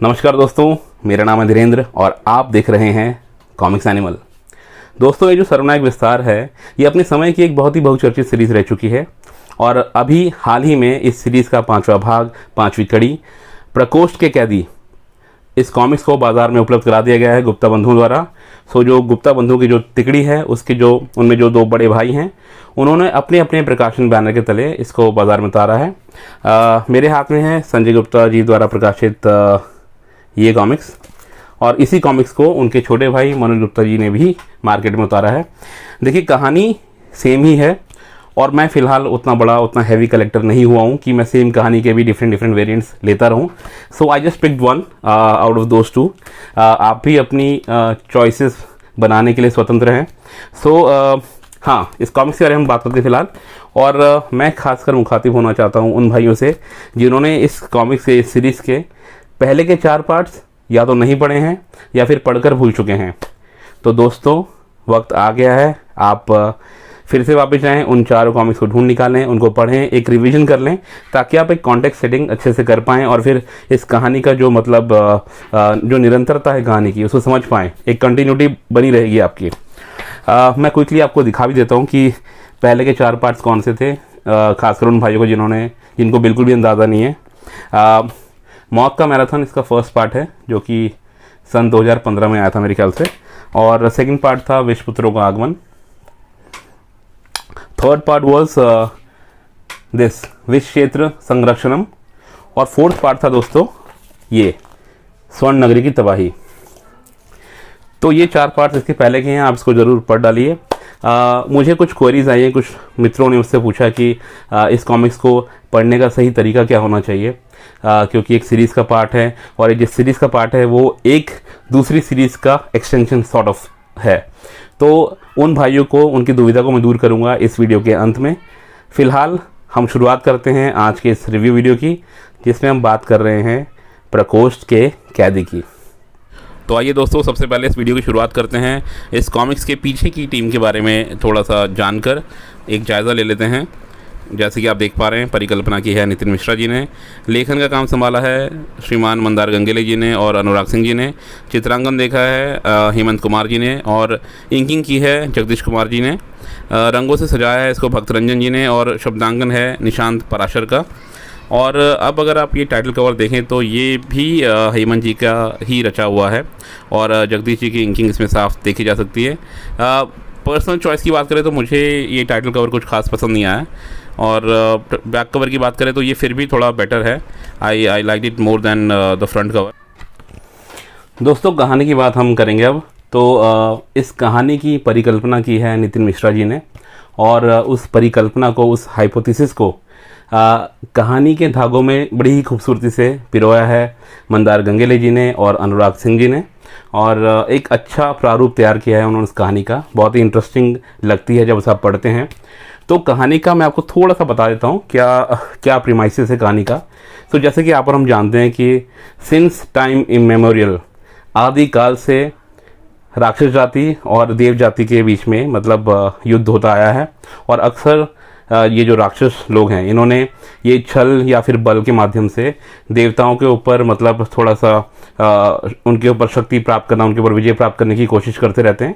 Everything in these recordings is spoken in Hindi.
नमस्कार दोस्तों, मेरा नाम है धीरेन्द्र और आप देख रहे हैं कॉमिक्स एनिमल। दोस्तों, ये जो सर्वनायक विस्तार है ये अपने समय की एक बहुत ही बहुचर्चित सीरीज़ रह चुकी है और अभी हाल ही में इस सीरीज़ का 5वां भाग, 5वीं कड़ी प्रकोष्ठ के कैदी, इस कॉमिक्स को बाज़ार में उपलब्ध करा दिया गया है गुप्ता बंधुओं द्वारा। सो जो गुप्ता बंधुओं की जो तिकड़ी है उसके उनमें जो दो बड़े भाई हैं उन्होंने अपने अपने प्रकाशन बैनर के तले इसको बाज़ार में उतारा है। मेरे हाथ में है संजय गुप्ता जी द्वारा प्रकाशित ये कॉमिक्स, और इसी कॉमिक्स को उनके छोटे भाई मनोज गुप्ता जी ने भी मार्केट में उतारा है। देखिए, कहानी सेम ही है और मैं फ़िलहाल उतना हैवी कलेक्टर नहीं हुआ हूँ कि मैं सेम कहानी के भी डिफरेंट वेरिएंट्स लेता रहूँ। So I just picked one out of those two. आप भी अपनी चॉइसेस बनाने के लिए स्वतंत्र हैं। हाँ, इस कॉमिक्स के बारे में बात करते हैं फ़िलहाल, और मैं खासकर मुखातिब होना चाहता हूँ उन भाइयों से जिन्होंने इस कॉमिक्स के, इस सीरीज़ के पहले के 4 पार्ट्स या तो नहीं पढ़े हैं या फिर पढ़कर भूल चुके हैं। तो दोस्तों, वक्त आ गया है, आप फिर से वापस जाएं, उन 4 कॉमिक्स को ढूंढ निकालें, उनको पढ़ें, एक रिवीजन कर लें ताकि आप एक कॉन्टेक्स्ट सेटिंग अच्छे से कर पाएँ और फिर इस कहानी का जो जो निरंतरता है कहानी की उसको समझ पाएँ। एक कंटिन्यूटी बनी रहेगी आपकी। मैं क्विकली आपको दिखा भी देता हूँ कि पहले के 4 पार्ट्स कौन से थे, खासकर उन भाइयों को जिनको बिल्कुल भी अंदाज़ा नहीं है। मौत का मैराथन इसका फर्स्ट पार्ट है जो कि सन 2015 में आया था मेरे ख्याल से, और सेकंड पार्ट था विषपुत्रों का आगमन। थर्ड पार्ट वाज दिस विष क्षेत्र संरक्षणम, और फोर्थ पार्ट था दोस्तों ये स्वर्ण नगरी की तबाही। तो ये 4 पार्ट्स इसके पहले के हैं, आप इसको ज़रूर पढ़ डालिए। मुझे कुछ क्वेरीज आई हैं, कुछ मित्रों ने मुझसे पूछा कि इस कॉमिक्स को पढ़ने का सही तरीका क्या होना चाहिए, क्योंकि एक सीरीज़ का पार्ट है और जिस सीरीज़ का पार्ट है वो एक दूसरी सीरीज़ का एक्सटेंशन सॉर्ट ऑफ है। तो उन भाइयों को, उनकी दुविधा को मैं दूर करूंगा इस वीडियो के अंत में। फ़िलहाल हम शुरुआत करते हैं आज के इस रिव्यू वीडियो की, जिसमें हम बात कर रहे हैं प्रकोष्ठ के कैदी की। तो आइए दोस्तों, सबसे पहले इस वीडियो की शुरुआत करते हैं इस कॉमिक्स के पीछे की टीम के बारे में थोड़ा सा जानकर एक जायज़ा ले लेते हैं। जैसे कि आप देख पा रहे हैं, परिकल्पना की है नितिन मिश्रा जी ने, लेखन का काम संभाला है श्रीमान मंदार गंगेले जी ने और अनुराग सिंह जी ने, चित्रांकन देखा है हेमंत कुमार जी ने, और इंकिंग की है जगदीश कुमार जी ने, रंगों से सजाया है इसको भक्तरंजन जी ने, और शब्दांकन है निशांत पराशर का। और अब अगर आप ये टाइटल कवर देखें तो ये भी हेमंत जी का ही रचा हुआ है और जगदीश जी की इंकिंग इसमें साफ देखी जा सकती है। पर्सनल चॉइस की बात करें तो मुझे ये टाइटल कवर कुछ खास पसंद नहीं आया, और बैक कवर की बात करें तो ये फिर भी थोड़ा बेटर है। I like it more than the front cover. दोस्तों, कहानी की बात हम करेंगे अब। तो इस कहानी की परिकल्पना की है नितिन मिश्रा जी ने, और उस परिकल्पना को, उस हाइपोथेसिस को कहानी के धागों में बड़ी ही खूबसूरती से पिरोया है मंदार गंगेले जी ने और अनुराग सिंह जी ने, और एक अच्छा प्रारूप तैयार किया है उन्होंने उस कहानी का। बहुत ही इंटरेस्टिंग लगती है जब उसे आप पढ़ते हैं। तो कहानी का मैं आपको थोड़ा सा बता देता हूँ क्या प्रीमाइसेस है कहानी का। तो जैसे कि आप और हम जानते हैं कि सिंस टाइम इमेमोरियल, आदिकाल से राक्षस जाति और देव जाति के बीच में युद्ध होता आया है, और अक्सर ये जो राक्षस लोग हैं इन्होंने ये छल या फिर बल के माध्यम से देवताओं के ऊपर थोड़ा सा उनके ऊपर शक्ति प्राप्त करना, उनके ऊपर विजय प्राप्त करने की कोशिश करते रहते हैं,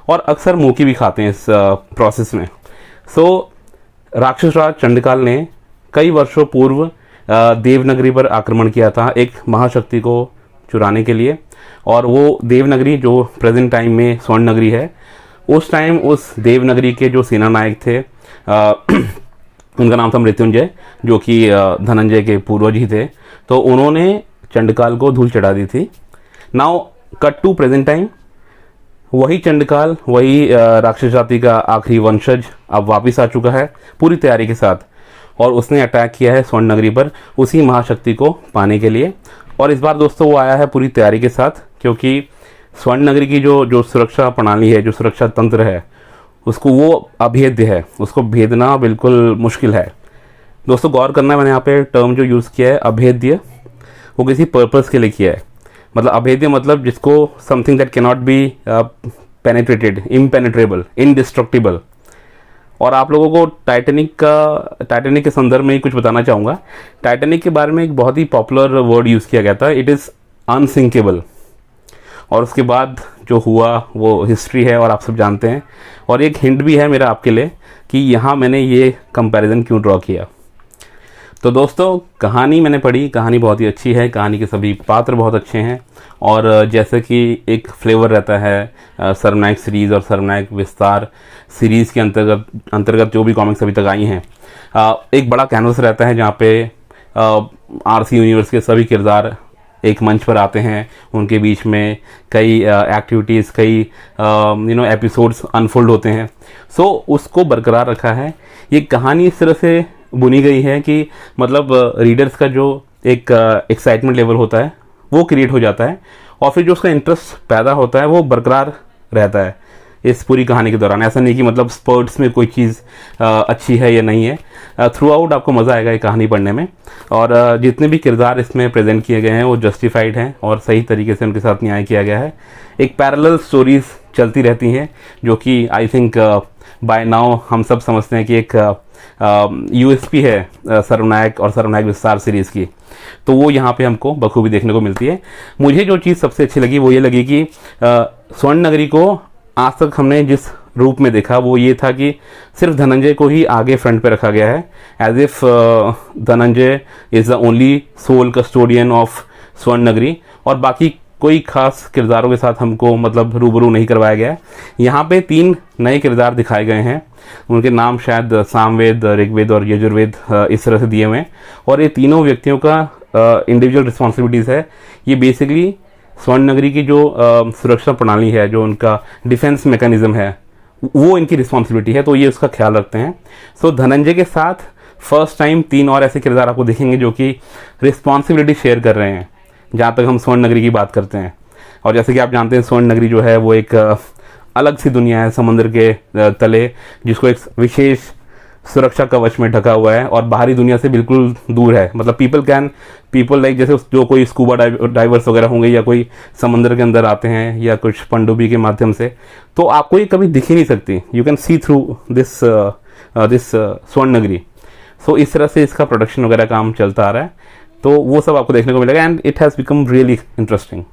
और अक्सर मुँह भी खाते हैं इस प्रोसेस में। राक्षस राज चंडकाल ने कई वर्षों पूर्व देवनगरी पर आक्रमण किया था एक महाशक्ति को चुराने के लिए, और वो देवनगरी जो प्रेजेंट टाइम में स्वर्ण नगरी है, उस टाइम उस देवनगरी के जो सेना नायक थे उनका नाम था मृत्युंजय, जो कि धनंजय के पूर्वज ही थे। तो उन्होंने चंडकाल को धूल चढ़ा दी थी। Now cut to present time, वही चंडकाल, वही राक्षस जाति का आखिरी वंशज अब वापस आ चुका है पूरी तैयारी के साथ, और उसने अटैक किया है स्वर्ण नगरी पर उसी महाशक्ति को पाने के लिए। और इस बार दोस्तों वो आया है पूरी तैयारी के साथ, क्योंकि स्वर्ण नगरी की जो सुरक्षा प्रणाली है, जो सुरक्षा तंत्र है, उसको वो अभेद्य है, उसको भेदना बिल्कुल मुश्किल है। दोस्तों, गौर करना है, मैंने यहाँ पे टर्म जो यूज़ किया है अभेद्य, वो किसी पर्पस के लिए किया है। अभेद्य जिसको something that cannot be penetrated, impenetrable, indestructible. और आप लोगों को टाइटैनिक के संदर्भ में ही कुछ बताना चाहूँगा। टाइटैनिक के बारे में एक बहुत ही पॉपुलर वर्ड यूज़ किया गया था, इट इज़ अनसिंकेबल। और उसके बाद जो हुआ वो हिस्ट्री है और आप सब जानते हैं। और एक हिंट भी है मेरा आपके लिए कि यहाँ मैंने ये कंपैरिजन क्यों ड्रॉ किया। तो दोस्तों कहानी मैंने पढ़ी, कहानी बहुत ही अच्छी है, कहानी के सभी पात्र बहुत अच्छे हैं। और जैसे कि एक फ्लेवर रहता है सर्वनायक सीरीज़ और सर्वनायक विस्तार सीरीज़ के अंतर्गत जो भी कॉमिक्स अभी तक आई हैं, एक बड़ा कैनवस रहता है जहाँ पे आरसी यूनिवर्स के सभी किरदार एक मंच पर आते हैं, उनके बीच में कई एक्टिविटीज़, कई एपिसोड्स अनफोल्ड होते हैं। सो उसको बरकरार रखा है। ये कहानी इस तरह से बुनी गई है कि मतलब रीडर्स का जो एक एक्साइटमेंट लेवल होता है वो क्रिएट हो जाता है, और फिर जो उसका इंटरेस्ट पैदा होता है वो बरकरार रहता है इस पूरी कहानी के दौरान। ऐसा नहीं कि मतलब स्पर्ट्स में कोई चीज़ अच्छी है या नहीं है। थ्रू आउट आपको मज़ा आएगा ये कहानी पढ़ने में। और जितने भी किरदार इसमें प्रेजेंट किए गए हैं वो जस्टिफाइड हैं और सही तरीके से उनके साथ न्याय किया गया है। एक पैरेलल स्टोरीज चलती रहती हैं जो कि आई थिंक बाय नाउ हम सब समझते हैं कि एक यूएसपी है सर्वनायक और सर्वनायक विस्तार सीरीज़ की। तो वो यहाँ पे हमको बखूबी देखने को मिलती है। मुझे जो चीज़ सबसे अच्छी लगी वो ये लगी कि स्वर्ण नगरी को आज तक हमने जिस रूप में देखा वो ये था कि सिर्फ धनंजय को ही आगे फ्रंट पे रखा गया है, as if Dhananjay is the only sole custodian of Swarn Nagari, और बाकी कोई खास किरदारों के साथ हमको मतलब रूबरू नहीं करवाया गया है। यहाँ पे 3 नए किरदार दिखाए गए हैं, उनके नाम शायद सामवेद, ऋग्वेद और यजुर्वेद इस तरह से दिए हुए हैं। और ये तीनों व्यक्तियों का इंडिविजुअल रिस्पॉन्सिबिलिटीज़ है। ये बेसिकली स्वर्ण नगरी की जो सुरक्षा प्रणाली है, जो उनका डिफेंस मैकेनिज्म है, वो इनकी रिस्पॉन्सिबिलिटी है, तो ये उसका ख्याल रखते हैं। सो धनंजय के साथ फर्स्ट टाइम 3 और ऐसे किरदार आपको दिखेंगे जो कि रिस्पॉन्सिबिलिटी शेयर कर रहे हैं जहाँ तक हम स्वर्ण नगरी की बात करते हैं। और जैसे कि आप जानते हैं स्वर्ण नगरी जो है वो एक अलग सी दुनिया है समुद्र के तले, जिसको एक विशेष सुरक्षा कवच में ढका हुआ है और बाहरी दुनिया से बिल्कुल दूर है। मतलब पीपल लाइक जैसे जो कोई स्कूबा डाइवर्स वगैरह होंगे या कोई समुद्र के अंदर आते हैं या कुछ पनडुब्बी के माध्यम से, तो आपको ये कभी दिख ही नहीं सकती। You can see through this स्वर्ण नगरी। सो इस तरह से इसका प्रोडक्शन वगैरह काम चलता आ रहा है, तो वो सब आपको देखने को मिलेगा and it has become really interesting.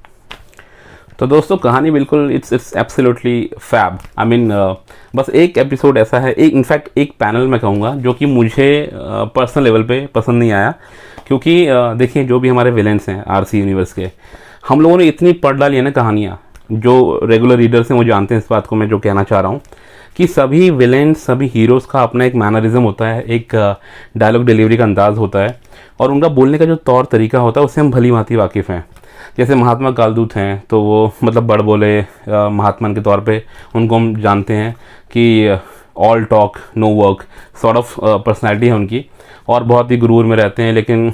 तो दोस्तों कहानी बिल्कुल it's absolutely fab. I mean बस एक एपिसोड ऐसा है, एक इनफैक्ट एक पैनल मैं कहूँगा जो कि मुझे पर्सनल लेवल पे पसंद नहीं आया, क्योंकि देखिए जो भी हमारे विलेंस हैं आरसी यूनिवर्स के, हम लोगों ने इतनी पढ़ डाली है ना कहानियाँ, जो रेगुलर रीडर्स हैं वो जानते हैं इस बात को मैं जो कहना चाह रहा हूँ कि सभी विलेंस, सभी हीरोज़ का अपना एक मैनरिज्म होता है, एक डायलॉग डिलीवरी का अंदाज़ होता है और उनका बोलने का जो तौर तरीका होता है उससे हम भली भांति वाकिफ़ हैं। जैसे महात्मा कालदूत हैं तो वो मतलब बड़ बोले महात्मा के तौर पे उनको हम जानते हैं कि all talk no work sort of personality है उनकी, और बहुत ही गुरूर में रहते हैं, लेकिन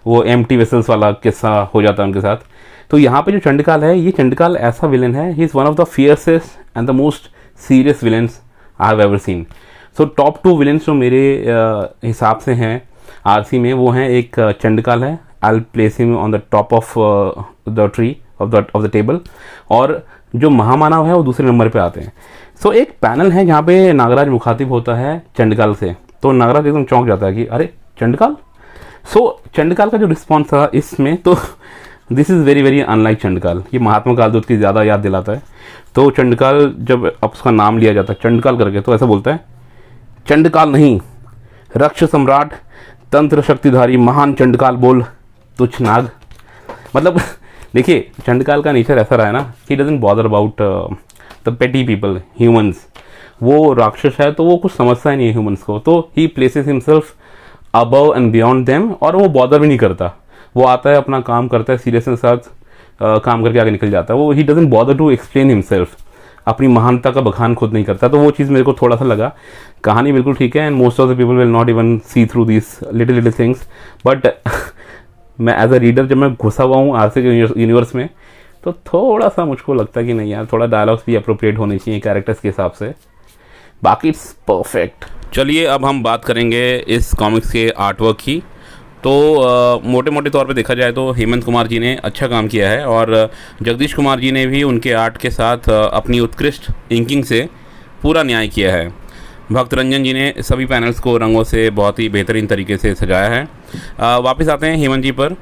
वो एम्प्टी वेसल्स वाला किस्सा हो जाता है उनके साथ। तो यहाँ पे जो चंडकाल है, ये चंडकाल ऐसा विलन है, he is one of the fiercest and the most serious villains I have ever seen. So top 2 villains जो मेरे हिसाब से हैं आरसी में, वो हैं एक चंडकाल है, I will place him on the top of the tree of the table, और जो महामानव है वो दूसरे नंबर पे आते हैं। सो एक पैनल है जहाँ पे नागराज मुखातिब होता है चंडकाल से, तो नागराज एकदम चौंक जाता है कि अरे चंडकाल। सो चंडकाल का जो रिस्पॉन्स था इसमें, तो this is very very unlike Chandkaal. ये महात्मा कालदूत की ज़्यादा याद दिलाता है। तो चंडकाल जब अब उसका नाम लिया जाता है चंडकाल करके, तो ऐसा बोलता है, चंडकाल नहीं, रक्ष सम्राट, तंत्र शक्तिधारी महान चंडकाल बोल तुच्छ नाग। मतलब देखिए चंडकाल का नेचर ऐसा रहा है ना, ही डजंट बॉदर अबाउट द पेटी पीपल, ह्यूमंस। वो राक्षस है तो वो कुछ समझता ही नहीं है ह्यूमंस को, तो he places himself above and beyond them, और वो बॉदर भी नहीं करता। वो आता है, अपना काम करता है, सीरियसनेस के साथ काम करके आगे निकल जाता है। वो ही doesn't bother to explain himself, अपनी महानता का बखान खुद नहीं करता। तो वो चीज़ मेरे को थोड़ा सा लगा। कहानी बिल्कुल ठीक है and most of the people will not even see through this little things, but मैं एज अ रीडर जब मैं घुसा हुआ हूँ आरसी यूनिवर्स में, तो थोड़ा सा मुझको लगता है कि नहीं यार, थोड़ा डायलॉग्स भी अप्रोप्रिएट होने चाहिए कैरेक्टर्स के हिसाब से। बाकी इट्स परफेक्ट। चलिए अब हम बात करेंगे इस कॉमिक्स के आर्टवर्क की। तो मोटे मोटे तौर पे देखा जाए तो हेमंत कुमार जी ने अच्छा काम किया है, और जगदीश कुमार जी ने भी उनके आर्ट के साथ अपनी उत्कृष्ट इंकिंग से पूरा न्याय किया है। भक्त रंजन जी ने सभी पैनल्स को रंगों से बहुत ही बेहतरीन तरीके से सजाया है। वापस आते हैं हेमंत जी पर।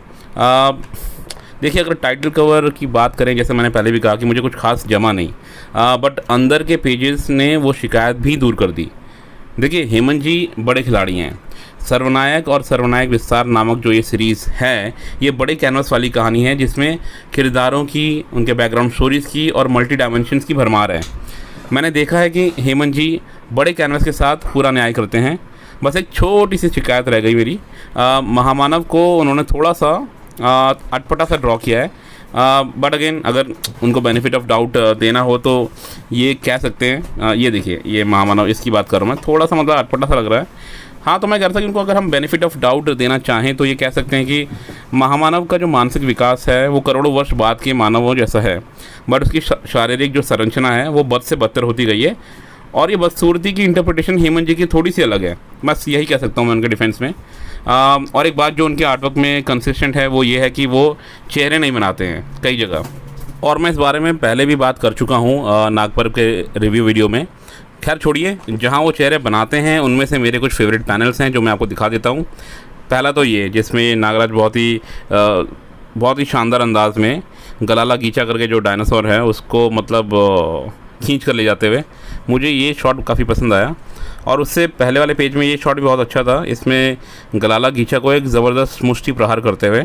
देखिए अगर टाइटल कवर की बात करें, जैसे मैंने पहले भी कहा कि मुझे कुछ खास जमा नहीं, बट अंदर के पेजेस ने वो शिकायत भी दूर कर दी। देखिए हेमंत जी बड़े खिलाड़ी हैं। सर्वनायक और सर्वनायक विस्तार नामक जो ये सीरीज़ है, ये बड़े कैनवस वाली कहानी है जिसमें किरदारों की, उनके बैकग्राउंड स्टोरीज़ की और मल्टी डायमेंशंस की भरमार है। मैंने देखा है कि हेमंत जी बड़े कैनवस के साथ पूरा न्याय करते हैं। बस एक छोटी सी शिकायत रह गई मेरी, महामानव को उन्होंने थोड़ा सा अटपटा सा ड्रॉ किया है, बट अगेन अगर उनको बेनिफिट ऑफ डाउट देना हो तो ये कह सकते हैं। ये देखिए, ये महामानव, इसकी बात कर रहा हूँ मैं, थोड़ा सा मतलब अटपटा सा लग रहा है। हाँ, तो मैं कह रहा था कि उनको अगर हम बेनिफिट ऑफ डाउट देना चाहें तो ये कह सकते हैं कि महामानव का जो मानसिक विकास है वो करोड़ों वर्ष बाद के मानवों जैसा है, बट उसकी शारीरिक जो संरचना है वो बद से बदतर होती गई है। और ये बदसूरती की इंटरप्रिटेशन हेमंत जी की थोड़ी सी अलग है, बस यही कह सकता हूँ मैं उनके डिफेंस में। और एक बात जो उनके आर्टवर्क में कंसिस्टेंट है वो ये है कि वो चेहरे नहीं बनाते हैं कई जगह, और मैं इस बारे में पहले भी बात कर चुका हूँ नागपर्व के रिव्यू वीडियो में। खैर छोड़िए, जहाँ वो चेहरे बनाते हैं उनमें से मेरे कुछ फेवरेट पैनल्स हैं जो मैं आपको दिखा देता हूँ। पहला तो ये, जिसमें नागराज बहुत ही शानदार अंदाज में गलाला गीचा करके जो डायनासोर है उसको मतलब खींच कर ले जाते हुए, मुझे ये शॉट काफ़ी पसंद आया। और उससे पहले वाले पेज में ये शॉट भी बहुत अच्छा था, इसमें गलाला गीचा को एक ज़बरदस्त मुष्टि प्रहार करते हुए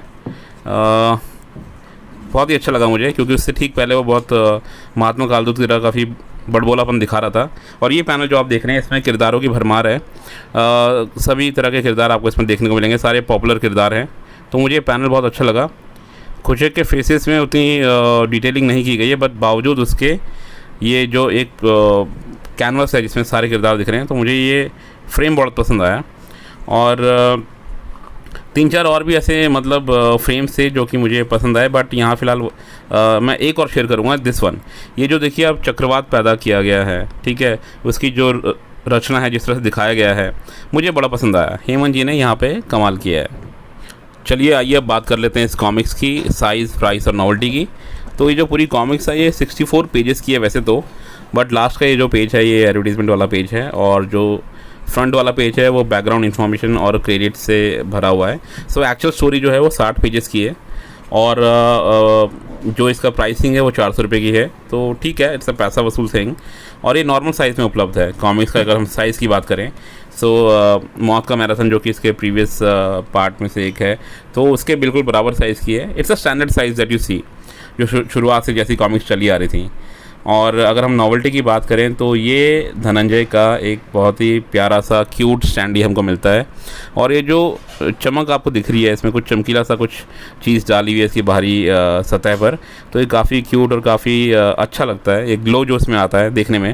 बहुत ही अच्छा लगा मुझे, क्योंकि उससे ठीक पहले वो बहुत महात्मा कालदूत की तरह काफ़ी बड़बोलापन दिखा रहा था। और ये पैनल जो आप देख रहे हैं इसमें किरदारों की भरमार है, सभी तरह के किरदार आपको इसमें देखने को मिलेंगे, सारे पॉपुलर किरदार हैं। तो मुझे ये पैनल बहुत अच्छा लगा। खुशेक के फेसेस में उतनी डिटेलिंग नहीं की गई है, बट बावजूद उसके ये जो एक कैनवस है जिसमें सारे किरदार दिख रहे हैं, तो मुझे ये फ्रेम बहुत पसंद आया। और 3-4 और भी ऐसे मतलब फ्रेम्स थे जो कि मुझे पसंद आए, बट यहाँ फ़िलहाल मैं एक और शेयर करूँगा, दिस वन। ये जो देखिए अब चक्रवात पैदा किया गया है, ठीक है, उसकी जो रचना है, जिस तरह से दिखाया गया है, मुझे बड़ा पसंद आया। हेमंत जी ने यहाँ पे कमाल किया है। चलिए आइए अब बात कर लेते हैं इस कॉमिक्स की साइज़, प्राइस और नॉवेल्टी की। तो ये जो पूरी कॉमिक्स है ये 64 पेजेस की है वैसे तो, बट लास्ट का ये जो पेज है ये एडवर्टीज़मेंट वाला पेज है, और जो फ्रंट वाला पेज है वो बैकग्राउंड इन्फॉर्मेशन और क्रेडिट से भरा हुआ है। सो एक्चुअल स्टोरी जो है वो 60 पेजेस की है, और जो इसका प्राइसिंग है वो 400 रुपये की है। तो ठीक है, इट्स अ पैसा वसूल थिंग। और ये नॉर्मल साइज़ में उपलब्ध है कॉमिक्स का, अगर हम साइज़ की बात करें। सो मौत का मैराथन जो कि इसके प्रीवियस पार्ट में से एक है, तो उसके बिल्कुल बराबर साइज़ की है। It's a standard size that you see, जो शुरुआत से जैसी कॉमिक्स चली आ रही थी। और अगर हम नॉवेल्टी की बात करें तो ये धनंजय का एक बहुत ही प्यारा सा क्यूट स्टैंडी हमको मिलता है। और ये जो चमक आपको दिख रही है, इसमें कुछ चमकीला सा कुछ चीज़ डाली हुई है इसकी बाहरी सतह पर, तो ये काफ़ी क्यूट और काफ़ी अच्छा लगता है। एक ग्लो जो इसमें आता है देखने में।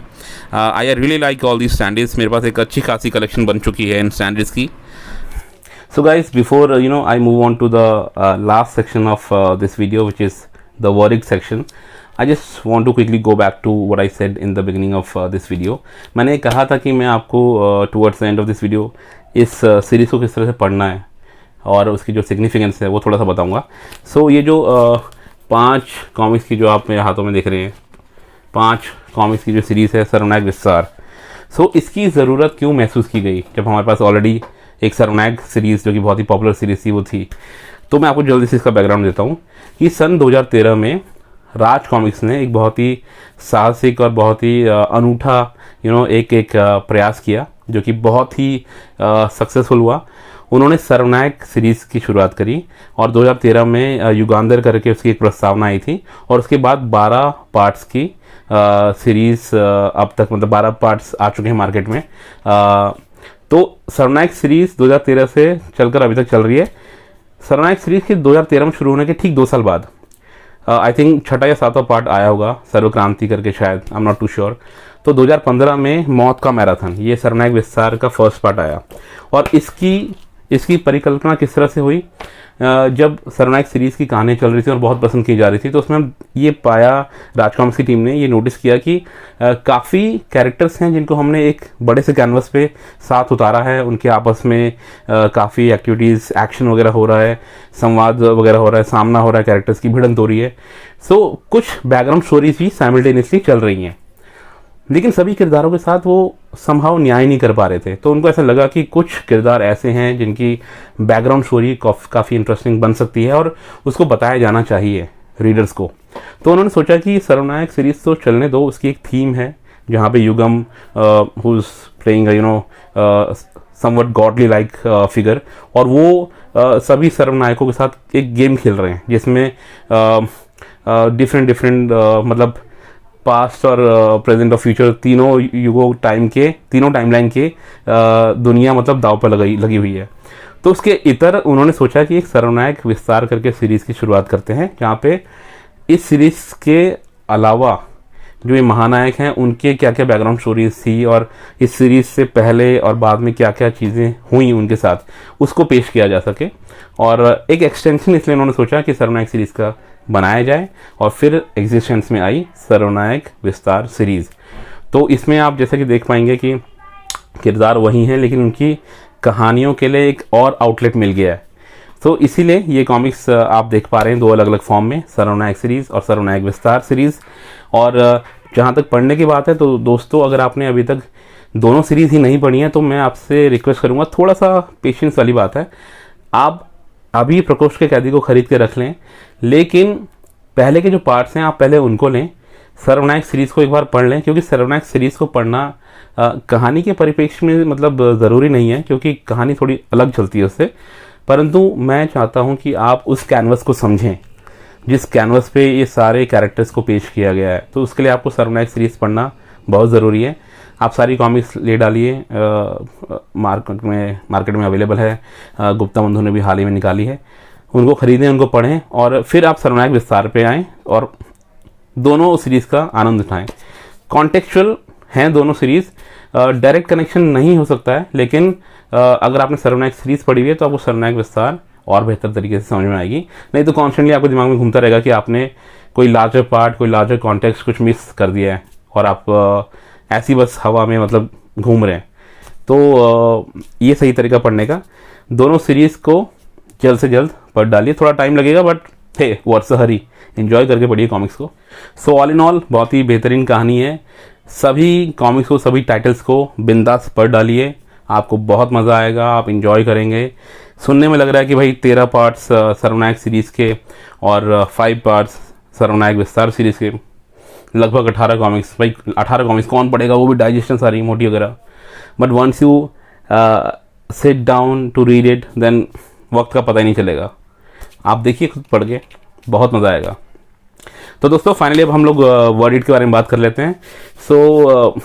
I really like all the standees. मेरे पास एक अच्छी खासी कलेक्शन बन चुकी है इन स्टैंडीज़ की। So guys, before I move on to the last section of this video, which is the Warwick section, I just want to quickly go back to what I said in the beginning of this video. मैंने कहा था कि मैं आपको towards the end of this video इस सीरीज़ को किस तरह से पढ़ना है और उसकी जो सिग्निफिकेंस है वो थोड़ा सा बताऊंगा। So ये जो 5 कॉमिक्स की जो आप मेरे हाथों में देख रहे हैं, 5 कॉमिक्स की जो सीरीज़ है सर्वनायक विस्तार, सो इसकी ज़रूरत क्यों महसूस की गई जब हमारे पास ऑलरेडी एक सर्वनायक सीरीज़ जो कि बहुत ही पॉपुलर सीरीज़ थी वो थी। तो मैं आपको जल्दी से इसका बैकग्राउंड देता हूँ कि सन 2013 में राज कॉमिक्स ने एक बहुत ही साहसिक और बहुत ही अनूठा एक प्रयास किया जो कि बहुत ही सक्सेसफुल हुआ। उन्होंने सर्वनायक सीरीज़ की शुरुआत करी और 2013 में युगांधर करके उसकी एक प्रस्तावना आई थी, और उसके बाद 12 पार्ट्स की सीरीज़ अब तक मतलब 12 पार्ट्स आ चुके हैं मार्केट में। तो सर्वनायक सीरीज़ 2013 से चलकर अभी तक चल रही है। सर्वनायक सीरीज़ के 2013 में शुरू होने के ठीक 2 साल बाद आई थिंक 6वां या 7वां पार्ट आया होगा, सर्वक्रांति करके शायद, I am not too sure. तो 2015 में मौत का मैराथन, ये सर्वनायक विस्तार का फर्स्ट पार्ट आया। और इसकी परिकल्पना किस तरह से हुई, जब सर्वनायक सीरीज़ की कहानी चल रही थी और बहुत पसंद की जा रही थी, तो उसमें ये पाया राज कॉमिक्स की टीम ने ये नोटिस किया कि काफ़ी कैरेक्टर्स हैं जिनको हमने एक बड़े से कैनवस पे साथ उतारा है, उनके आपस में काफ़ी एक्टिविटीज़, एक्शन वगैरह हो रहा है, संवाद वगैरह हो रहा है, सामना हो रहा है, कैरेक्टर्स की भिड़ंत हो रही है। सो कुछ बैकग्राउंड स्टोरीज भी साइमल्टेनियसली चल रही हैं। लेकिन सभी किरदारों के साथ वो संभव न्याय नहीं कर पा रहे थे। तो उनको ऐसा लगा कि कुछ किरदार ऐसे हैं जिनकी बैकग्राउंड स्टोरी काफ़ी इंटरेस्टिंग बन सकती है और उसको बताया जाना चाहिए रीडर्स को। तो उन्होंने सोचा कि सर्वनायक सीरीज तो चलने दो, उसकी एक थीम है जहाँ पे Yugam who is playing something godly like figure, और वो सभी सर्वनायकों के साथ एक गेम खेल रहे हैं जिसमें डिफरेंट मतलब पास्ट और प्रेजेंट और फ्यूचर तीनों युगों तीनों टाइमलाइन के दुनिया मतलब दांव पर लगी हुई है। तो उसके इतर उन्होंने सोचा कि एक सर्वनायक विस्तार करके सीरीज़ की शुरुआत करते हैं, जहाँ पे इस सीरीज़ के अलावा जो ये महानायक हैं उनके क्या क्या बैकग्राउंड स्टोरीज थी और इस सीरीज़ से पहले और बाद में क्या क्या चीज़ें हुई उनके साथ, उसको पेश किया जा सके। और एक एक्सटेंशन इसलिए उन्होंने सोचा कि सर्वनायक सीरीज़ का बनाया जाए, और फिर एग्जिस्टेंस में आई सर्वनायक विस्तार सीरीज़। तो इसमें आप जैसे कि देख पाएंगे कि किरदार वही हैं, लेकिन उनकी कहानियों के लिए एक और आउटलेट मिल गया है। तो इसीलिए ये कॉमिक्स आप देख पा रहे हैं दो अलग अलग फॉर्म में, सर्वनायक सीरीज़ और सर्वनायक विस्तार सीरीज़। और जहाँ तक पढ़ने की बात है तो दोस्तों, अगर आपने अभी तक दोनों सीरीज़ ही नहीं पढ़ी है तो मैं आपसे रिक्वेस्ट करूँगा, थोड़ा सा पेशेंस वाली बात है। आप अभी प्रकोष्ठ के कैदी को खरीद के रख लें, लेकिन पहले के जो पार्ट्स हैं आप पहले उनको लें, सर्वनायक सीरीज़ को एक बार पढ़ लें, क्योंकि सर्वनायक सीरीज़ को पढ़ना कहानी के परिप्रेक्ष्य में मतलब ज़रूरी नहीं है, क्योंकि कहानी थोड़ी अलग चलती है उससे, परंतु मैं चाहता हूं कि आप उस कैनवस को समझें जिस कैनवस पे ये सारे कैरेक्टर्स को पेश किया गया है। तो उसके लिए आपको सर्वनायक सीरीज़ पढ़ना बहुत ज़रूरी है। आप सारी कॉमिक्स ले डालिए, मार्केट में अवेलेबल है, गुप्ता बंधु ने भी हाल ही में निकाली है, उनको खरीदें, उनको पढ़ें, और फिर आप सर्वनायक विस्तार पे आएँ और दोनों सीरीज़ का आनंद उठाएँ। कॉन्टेक्चुअल हैं दोनों सीरीज़, डायरेक्ट कनेक्शन नहीं हो सकता है, लेकिन अगर आपने सर्वनायक सीरीज़ पढ़ी हुई है तो आपको सर्वनायक विस्तार और बेहतर तरीके से समझ में आएगी। नहीं तो कॉन्स्टेंटली आपके दिमाग में घूमता रहेगा कि आपने कोई लार्जर पार्ट, कोई लार्जर कॉन्टेक्स्ट कुछ मिस कर दिया है और आप ऐसी बस हवा में मतलब घूम रहे हैं। तो ये सही तरीका पढ़ने का। दोनों सीरीज़ को जल्द से जल्द पढ़ डालिए, थोड़ा टाइम लगेगा but hey what's a hurry, enjoy करके पढ़िए कॉमिक्स को। सो ऑल इन ऑल बहुत ही बेहतरीन कहानी है। सभी कॉमिक्स को, सभी टाइटल्स को बिंदास पढ़ डालिए, आपको बहुत मज़ा आएगा, आप इंजॉय करेंगे। सुनने में लग रहा है कि भाई 13 पार्ट्स सर्वनायक सीरीज़ के और 5 पार्ट्स सर्वनायक विस्तार सीरीज़ के, लगभग 18 कॉमिक्स। भाई 18 कॉमिक्स कौन पढ़ेगा, वो भी डाइजेशन सारी मोटी वगैरह। But once you sit down to read it, then वक्त का पता ही नहीं चलेगा। आप देखिए खुद पढ़ के, बहुत मज़ा आएगा। तो दोस्तों फाइनली अब हम लोग वर्ड इट के बारे में बात कर लेते हैं। So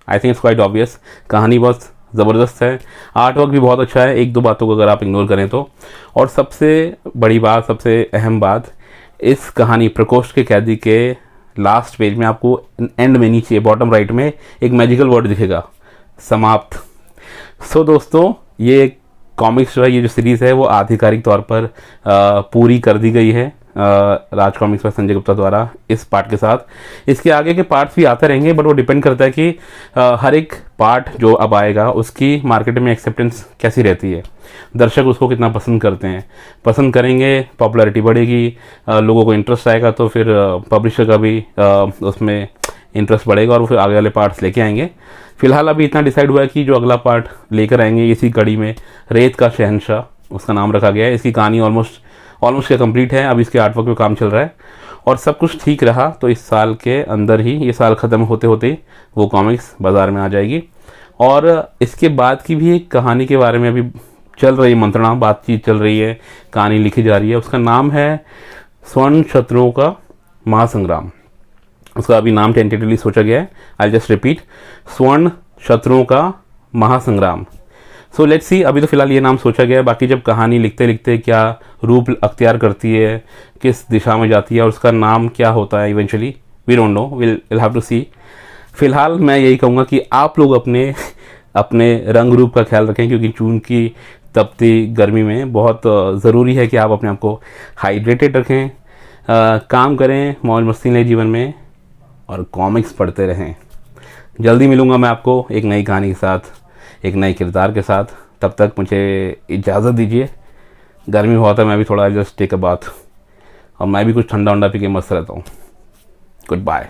I think it's quite obvious, कहानी बहुत ज़बरदस्त है, आर्ट वर्क भी बहुत अच्छा है, एक दो बातों को अगर आप इग्नोर करें तो। और सबसे बड़ी बात, सबसे अहम बात, इस कहानी प्रकोष्ठ के कैदी के लास्ट पेज में आपको एंड में नीचे बॉटम राइट में एक मैजिकल वर्ड दिखेगा, समाप्त। सो दोस्तों ये कॉमिक्स जो है, ये जो सीरीज़ है वो आधिकारिक तौर पर पूरी कर दी गई है राज कॉमिक्स पर संजय गुप्ता द्वारा इस पार्ट के साथ। इसके आगे के पार्ट्स भी आते रहेंगे, बट वो डिपेंड करता है कि हर एक पार्ट जो अब आएगा उसकी मार्केट में एक्सेप्टेंस कैसी रहती है, दर्शक उसको कितना पसंद करते हैं। पसंद करेंगे, पॉपुलैरिटी बढ़ेगी, लोगों को इंटरेस्ट आएगा, तो फिर पब्लिशर का भी उसमें इंटरेस्ट बढ़ेगा और वो फिर आगे वाले पार्ट्स लेके आएंगे। फिलहाल अभी इतना डिसाइड हुआ है कि जो अगला पार्ट लेकर आएंगे इसी कड़ी में, रेत का शहंशाह उसका नाम रखा गया है। इसकी कहानी ऑलमोस्ट क्या कंप्लीट है, अब इसके आर्टवर्क पे काम चल रहा है और सब कुछ ठीक रहा तो इस साल के अंदर ही, ये साल ख़त्म होते होते ही वो कॉमिक्स बाज़ार में आ जाएगी। और इसके बाद की भी एक कहानी के बारे में अभी चल रही मंत्रणा, बातचीत चल रही है, कहानी लिखी जा रही है। उसका नाम है स्वर्ण शत्रुओं का महासंग्राम। उसका अभी नाम टेंटेटिवली सोचा गया है, आई जस्ट रिपीट, स्वर्ण शत्रुओं का महासंग्राम। सो लेट्स सी, अभी तो फिलहाल ये नाम सोचा गया है, बाकी जब कहानी लिखते लिखते क्या रूप अख्तियार करती है, किस दिशा में जाती है और उसका नाम क्या होता है eventually, we don't know, will have to see. फिलहाल मैं यही कहूँगा कि आप लोग अपने रंग रूप का ख्याल रखें, क्योंकि जून की तपती गर्मी में बहुत ज़रूरी है कि आप अपने आप को हाइड्रेटेड रखें, काम करें, मौज मस्ती लें जीवन में और कॉमिक्स पढ़ते रहें। जल्दी मिलूँगा मैं आपको एक नई कहानी के साथ, एक नए किरदार के साथ। तब तक मुझे इजाज़त दीजिए, गर्मी बहुत है, मैं भी थोड़ा जस्ट टेक अ बाथ और मैं भी कुछ ठंडा वंडा पी के मस्त रहता हूँ। Good bye.